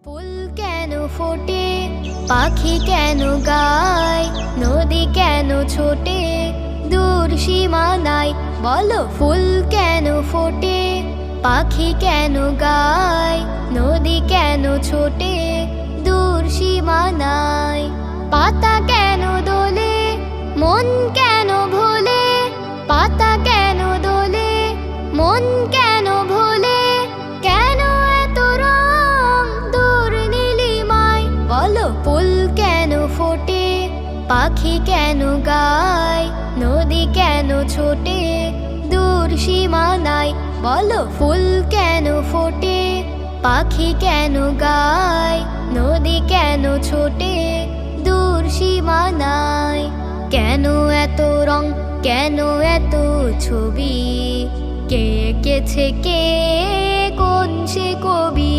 ফুল কেন ফোটে, পাখি কেন গায়, নদী কেন ছোটে দূর সীমানায়? বলো ফুল কেন ফোটে, পাখি কেন গায়, নদী কেন ছোটে দূর সীমানায়? পাতা কেন দোলে, মন কেন ভোলে, পাতা কেন দোলে, মন কেন ভোলে, কেন এত রং দূর নীলিমায়? বলো ফুল কেন ফোটে, পাখি কেন গায়, নদী কেন ছোটে দূর সীমানায়? বলো ফুল কেন ফোটে, পাখি কেন গায়, নদী কেন ছোটে দূর সীমানায়? কেন এত রং, কেন এত ছবি, কে এঁকেছে, কে কোন সে কবি?